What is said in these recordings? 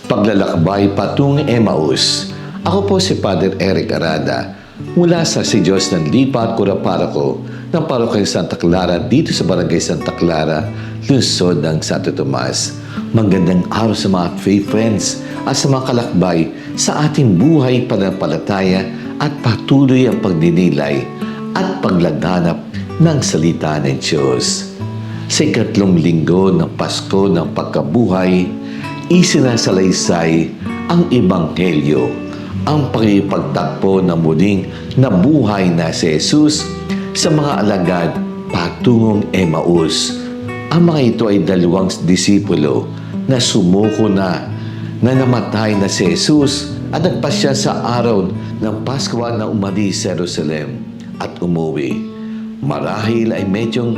Paglalakbay patungong Emmaus. Ako po si Father Eric Arada mula sa Si Diyos ng Lipa at Curaparoko ng Parokya Santa Clara dito sa Barangay Santa Clara, lungsod ng Santo Tomas. Magandang araw sa mga faith friends at sa mga kalakbay sa ating buhay pananampalataya at patuloy ang pagdinilay at paglaganap ng salita ng Diyos. Sa ikatlong linggo ng Pasko ng Pagkabuhay, isinasalaysay ang Ebanghelyo, ang pakikipagtagpo na muling nabuhay na si Jesus sa mga alagad patungong Emmaus. Ang mga ito ay dalawang disipulo na sumuko na namatay na si Jesus at nagpasya sa araw ng Pasko na umalis sa Jerusalem at umuwi. Marahil ay medyong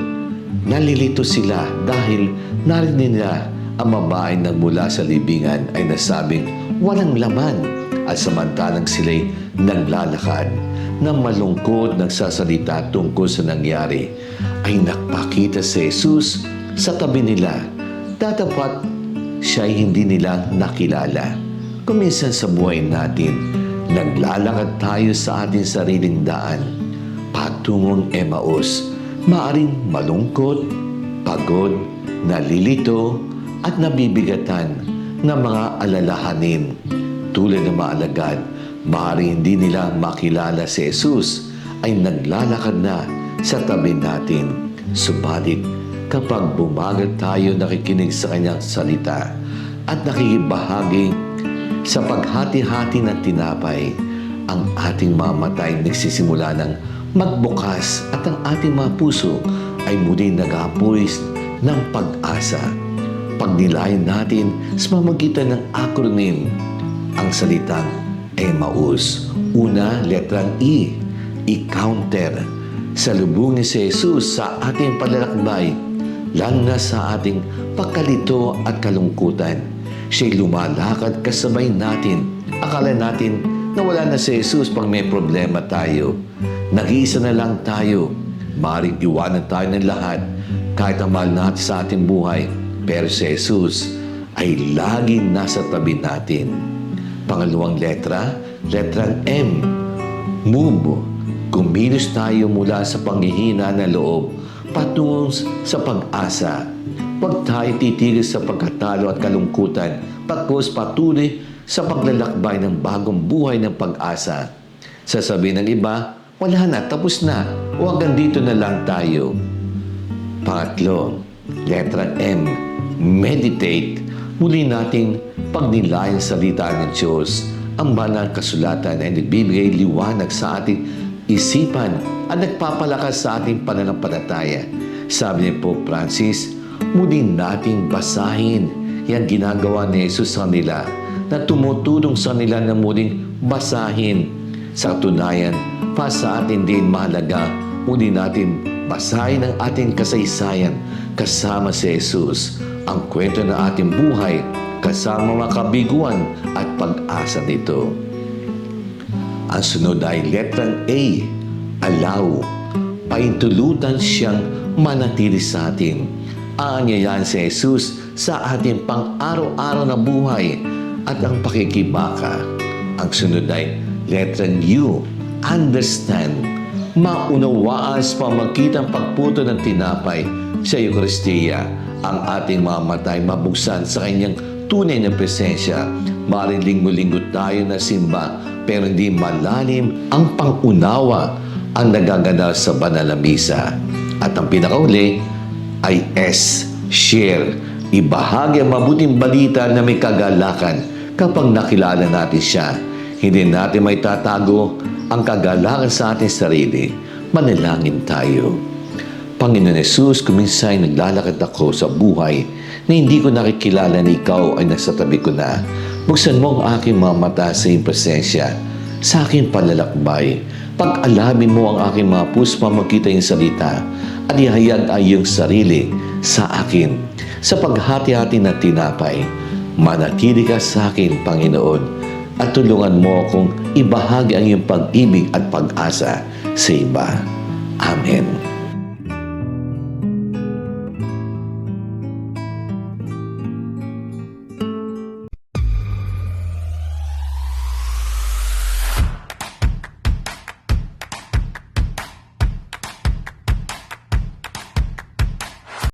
nalilito sila dahil narinig nila ang babae na mula sa libingan ay nasabing walang laman at samantalang sila'y naglalakad na malungkot nagsasalita tungkol sa nangyari ay nakpakita si Jesus sa tabi nila. Tatapat siya'y hindi nila nakilala. Kuminsan sa buhay natin, naglalakad tayo sa ating sariling daan patungong Emmaus. Maaring malungkot, pagod, nalilito, at nabibigatan ng mga alalahanin. Tulad ng mga alagad, maaaring hindi nila makilala si Jesus ay naglalakad na sa tabi natin. Subalit, kapag bumagal tayo nakikinig sa kanyang salita at nakikibahagi sa paghati-hati ng tinapay, ang ating mga mata ay nagsisimula ng magbukas at ang ating mga puso ay muli nag-aapuris ng pag-asa. Pagnilayan natin sa pamamagitan ng acronym ang salitang Emmaus. Una, letrang E, i-counter. Salubungin si Jesus sa ating paglalakbay, lalo na sa ating pagkalito at kalungkutan. Siya'y lumalakad kasabay natin. Akala natin na wala na si Jesus pag may problema tayo. Nag-iisa na lang tayo. Maaaring iwanan tayo ng lahat kahit ang mahal natin sa ating buhay. Pero si Jesus ay laging nasa tabi natin. Pangalawang letra, letrang M. Move. Kumilos tayo mula sa panghihina na loob patungo sa pag-asa. Huwag tayo titigil sa pagkatalo at kalungkutan pagkos patuloy sa paglalakbay ng bagong buhay ng pag-asa. Sasabihin ng iba, wala na, tapos na, o hanggang dito na lang tayo. Pangatlo, letrang M. Meditate. Muli nating pagnilayan sa salita ng Diyos. Ang banal kasulatan ay nagbibigay liwanag sa ating isipan at nagpapalakas sa ating pananampalataya. Sabi ni Pope Francis, muli nating basahin. Yan ginagawa ni Jesus sa kanila na tumutulong sa kanila na muling basahin. Sa katunayan, para sa atin din mahalaga, muli natin basahin ang ating kasaysayan kasama si Jesus. Ang kwento ng ating buhay kasama mga kabiguan at pag-asa nito. Ang sunod ay letrang A, allow. Paintulutan siyang manatili sa atin. Aanyayahan si Jesus sa ating pang-araw-araw na buhay at ang pakikibaka. Ang sunod ay letrang U, understand. Maunawaan sa pamamagitan pagputo ng tinapay sa Eucharistia. Ang ating mga mata ay mabuksan sa kanyang tunay na presensya. Maaaring linggo-linggo tayo na simba, pero hindi malalim ang pangunawa ang nagaganap sa banal na misa. At ang pinakauli ay S, share. Ibahagi ang mabuting balita na may kagalakan kapag nakilala natin siya. Hindi natin may tatago ang kagalakan sa ating sarili. Manalangin tayo. Panginoon Jesus, kuminsan ay naglalakad ako sa buhay na hindi ko nakikilala na ikaw ay nasa tabi ko na. Buksan mo ang aking mga mata sa iyong presensya, sa aking palalakbay. Pag-alamin mo ang aking mga puso makita yung salita at ihayag ang iyong sarili sa akin. Sa paghati-hati ng tinapay, manatili ka sa akin, Panginoon, at tulungan mo akong ibahagi ang iyong pag-ibig at pag-asa sa iba. Amen.